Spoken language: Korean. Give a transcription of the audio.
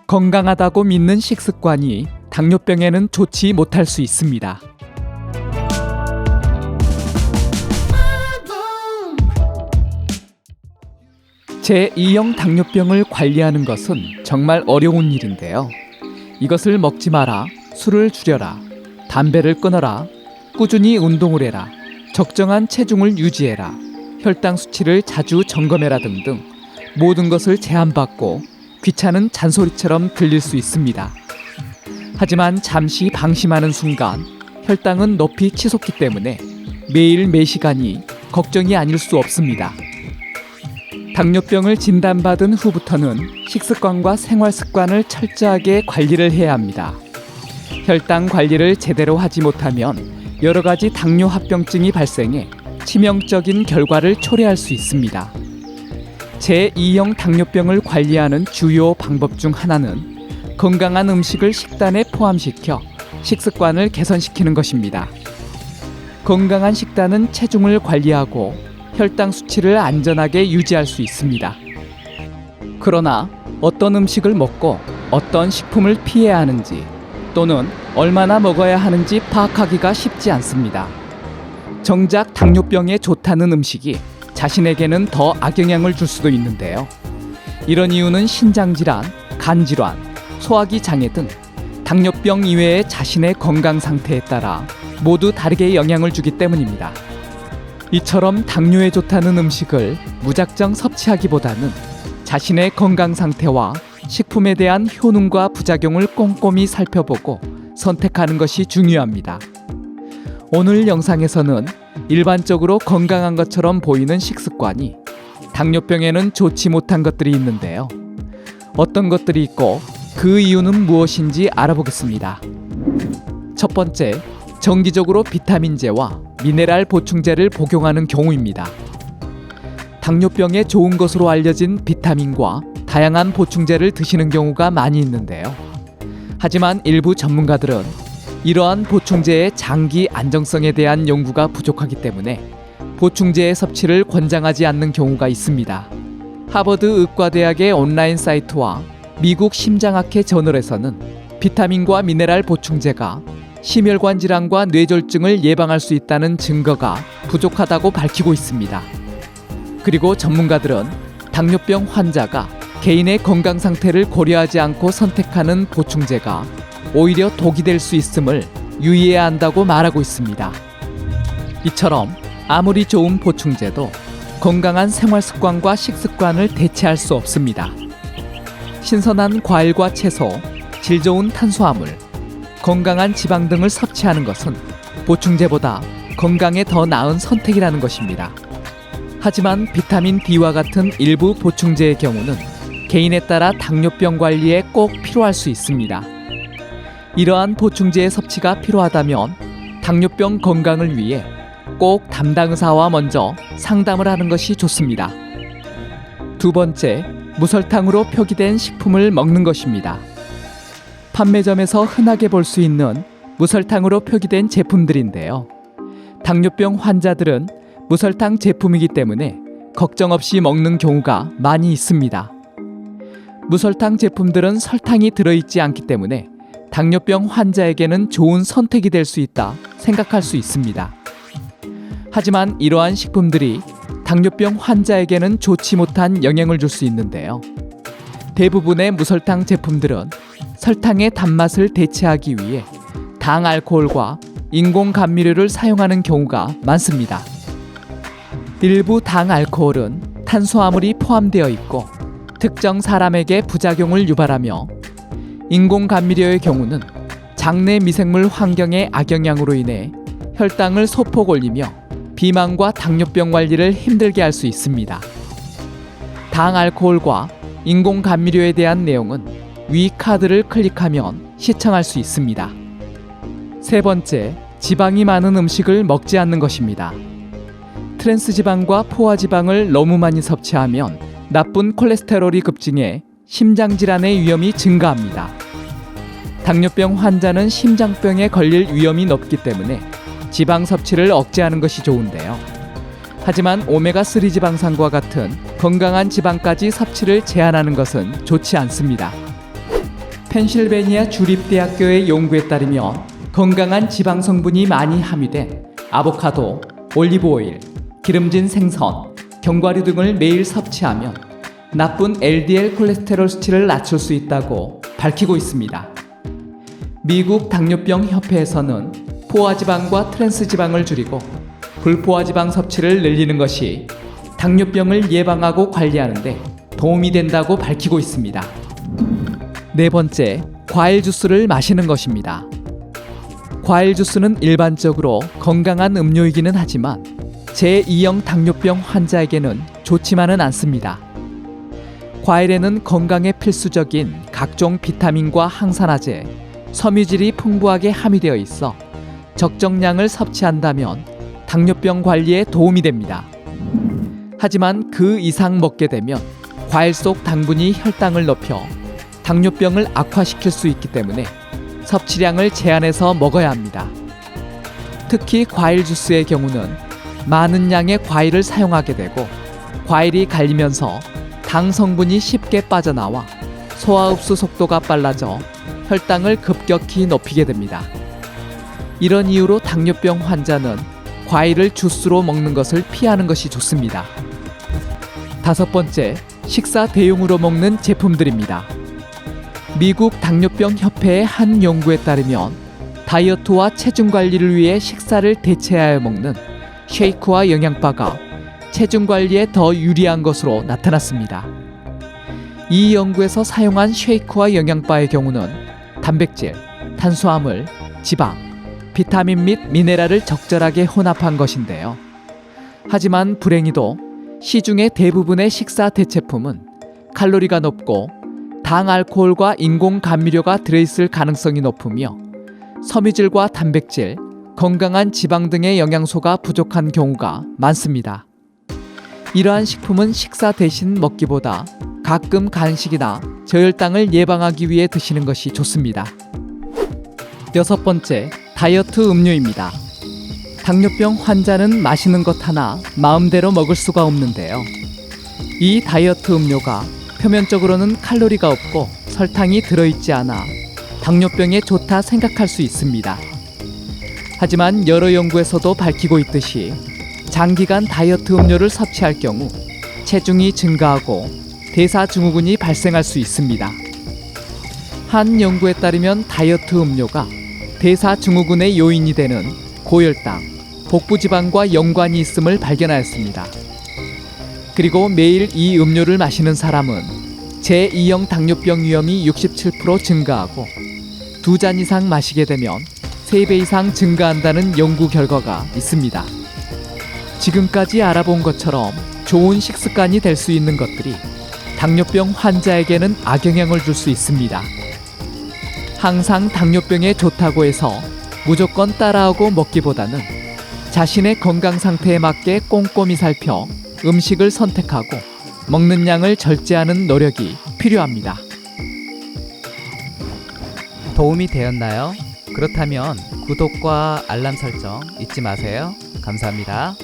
건강하다고 믿는 식습관이 당뇨병에는 좋지 못할 수 있습니다. 제2형 당뇨병을 관리하는 것은 정말 어려운 일인데요. 이것을 먹지 마라, 술을 줄여라, 담배를 끊어라, 꾸준히 운동을 해라, 적정한 체중을 유지해라, 혈당 수치를 자주 점검해라 등등 모든 것을 제한받고 귀찮은 잔소리처럼 들릴 수 있습니다. 하지만 잠시 방심하는 순간 혈당은 높이 치솟기 때문에 매일 매시간이 걱정이 아닐 수 없습니다. 당뇨병을 진단받은 후부터는 식습관과 생활습관을 철저하게 관리를 해야 합니다. 혈당 관리를 제대로 하지 못하면 여러 가지 당뇨 합병증이 발생해 치명적인 결과를 초래할 수 있습니다. 제2형 당뇨병을 관리하는 주요 방법 중 하나는 건강한 음식을 식단에 포함시켜 식습관을 개선시키는 것입니다. 건강한 식단은 체중을 관리하고 혈당 수치를 안전하게 유지할 수 있습니다. 그러나 어떤 음식을 먹고 어떤 식품을 피해야 하는지 또는 얼마나 먹어야 하는지 파악하기가 쉽지 않습니다. 정작 당뇨병에 좋다는 음식이 자신에게는 더 악영향을 줄 수도 있는데요. 이런 이유는 신장질환, 간질환, 소화기 장애 등 당뇨병 이외의 자신의 건강 상태에 따라 모두 다르게 영향을 주기 때문입니다. 이처럼 당뇨에 좋다는 음식을 무작정 섭취하기보다는 자신의 건강 상태와 식품에 대한 효능과 부작용을 꼼꼼히 살펴보고 선택하는 것이 중요합니다. 오늘 영상에서는 일반적으로 건강한 것처럼 보이는 식습관이 당뇨병에는 좋지 못한 것들이 있는데요. 어떤 것들이 있고 그 이유는 무엇인지 알아보겠습니다. 첫 번째, 정기적으로 비타민제와 미네랄 보충제를 복용하는 경우입니다. 당뇨병에 좋은 것으로 알려진 비타민과 다양한 보충제를 드시는 경우가 많이 있는데요. 하지만 일부 전문가들은 이러한 보충제의 장기 안정성에 대한 연구가 부족하기 때문에 보충제의 섭취를 권장하지 않는 경우가 있습니다. 하버드 의과대학의 온라인 사이트와 미국 심장학회 저널에서는 비타민과 미네랄 보충제가 심혈관 질환과 뇌졸중을 예방할 수 있다는 증거가 부족하다고 밝히고 있습니다. 그리고 전문가들은 당뇨병 환자가 개인의 건강 상태를 고려하지 않고 선택하는 보충제가 오히려 독이 될 수 있음을 유의해야 한다고 말하고 있습니다. 이처럼 아무리 좋은 보충제도 건강한 생활 습관과 식습관을 대체할 수 없습니다. 신선한 과일과 채소, 질 좋은 탄수화물, 건강한 지방 등을 섭취하는 것은 보충제보다 건강에 더 나은 선택이라는 것입니다. 하지만 비타민 D와 같은 일부 보충제의 경우는 개인에 따라 당뇨병 관리에 꼭 필요할 수 있습니다. 이러한 보충제의 섭취가 필요하다면 당뇨병 건강을 위해 꼭 담당 의사와 먼저 상담을 하는 것이 좋습니다. 두 번째, 무설탕으로 표기된 식품을 먹는 것입니다. 판매점에서 흔하게 볼 수 있는 무설탕으로 표기된 제품들인데요. 당뇨병 환자들은 무설탕 제품이기 때문에 걱정 없이 먹는 경우가 많이 있습니다. 무설탕 제품들은 설탕이 들어있지 않기 때문에 당뇨병 환자에게는 좋은 선택이 될 수 있다 생각할 수 있습니다. 하지만 이러한 식품들이 당뇨병 환자에게는 좋지 못한 영향을 줄 수 있는데요. 대부분의 무설탕 제품들은 설탕의 단맛을 대체하기 위해 당 알코올과 인공 감미료를 사용하는 경우가 많습니다. 일부 당 알코올은 탄수화물이 포함되어 있고 특정 사람에게 부작용을 유발하며 인공 감미료의 경우는 장내 미생물 환경의 악영향으로 인해 혈당을 소폭 올리며 비만과 당뇨병 관리를 힘들게 할 수 있습니다. 당 알코올과 인공 감미료에 대한 내용은 위 카드를 클릭하면 시청할 수 있습니다. 세 번째, 지방이 많은 음식을 먹지 않는 것입니다. 트랜스 지방과 포화 지방을 너무 많이 섭취하면 나쁜 콜레스테롤이 급증해 심장 질환의 위험이 증가합니다. 당뇨병 환자는 심장병에 걸릴 위험이 높기 때문에 지방 섭취를 억제하는 것이 좋은데요. 하지만 오메가3 지방산과 같은 건강한 지방까지 섭취를 제한하는 것은 좋지 않습니다. 펜실베니아 주립대학교의 연구에 따르면 건강한 지방 성분이 많이 함유된 아보카도, 올리브오일, 기름진 생선, 견과류 등을 매일 섭취하면 나쁜 LDL 콜레스테롤 수치를 낮출 수 있다고 밝히고 있습니다. 미국 당뇨병 협회에서는 포화지방과 트랜스지방을 줄이고 불포화지방 섭취를 늘리는 것이 당뇨병을 예방하고 관리하는 데 도움이 된다고 밝히고 있습니다. 네 번째, 과일 주스를 마시는 것입니다. 과일 주스는 일반적으로 건강한 음료이기는 하지만 제2형 당뇨병 환자에게는 좋지만은 않습니다. 과일에는 건강에 필수적인 각종 비타민과 항산화제, 섬유질이 풍부하게 함유되어 있어 적정량을 섭취한다면 당뇨병 관리에 도움이 됩니다. 하지만 그 이상 먹게 되면 과일 속 당분이 혈당을 높여 당뇨병을 악화시킬 수 있기 때문에 섭취량을 제한해서 먹어야 합니다. 특히 과일 주스의 경우는 많은 양의 과일을 사용하게 되고 과일이 갈리면서 당 성분이 쉽게 빠져나와 소화 흡수 속도가 빨라져 혈당을 급격히 높이게 됩니다. 이런 이유로 당뇨병 환자는 과일을 주스로 먹는 것을 피하는 것이 좋습니다. 다섯 번째, 식사 대용으로 먹는 제품들입니다. 미국 당뇨병 협회의 한 연구에 따르면 다이어트와 체중 관리를 위해 식사를 대체하여 먹는 쉐이크와 영양바가 체중 관리에 더 유리한 것으로 나타났습니다. 이 연구에서 사용한 쉐이크와 영양바의 경우는 단백질, 탄수화물, 지방, 비타민 및 미네랄을 적절하게 혼합한 것인데요. 하지만 불행히도 시중의 대부분의 식사 대체품은 칼로리가 높고 당 알코올과 인공 감미료가 들어있을 가능성이 높으며 섬유질과 단백질, 건강한 지방 등의 영양소가 부족한 경우가 많습니다. 이러한 식품은 식사 대신 먹기보다 가끔 간식이나 저혈당을 예방하기 위해 드시는 것이 좋습니다. 여섯 번째, 다이어트 음료입니다. 당뇨병 환자는 마시는 것 하나 마음대로 먹을 수가 없는데요. 이 다이어트 음료가 표면적으로는 칼로리가 없고 설탕이 들어있지 않아 당뇨병에 좋다 생각할 수 있습니다. 하지만 여러 연구에서도 밝히고 있듯이 장기간 다이어트 음료를 섭취할 경우 체중이 증가하고 대사증후군이 발생할 수 있습니다. 한 연구에 따르면 다이어트 음료가 대사증후군의 요인이 되는 고혈당, 복부지방과 연관이 있음을 발견하였습니다. 그리고 매일 이 음료를 마시는 사람은 제2형 당뇨병 위험이 67% 증가하고 2잔 이상 마시게 되면 3배 이상 증가한다는 연구 결과가 있습니다. 지금까지 알아본 것처럼 좋은 식습관이 될 수 있는 것들이 당뇨병 환자에게는 악영향을 줄 수 있습니다. 항상 당뇨병에 좋다고 해서 무조건 따라하고 먹기보다는 자신의 건강 상태에 맞게 꼼꼼히 살펴 음식을 선택하고 먹는 양을 절제하는 노력이 필요합니다. 도움이 되었나요? 그렇다면 구독과 알람 설정 잊지 마세요. 감사합니다.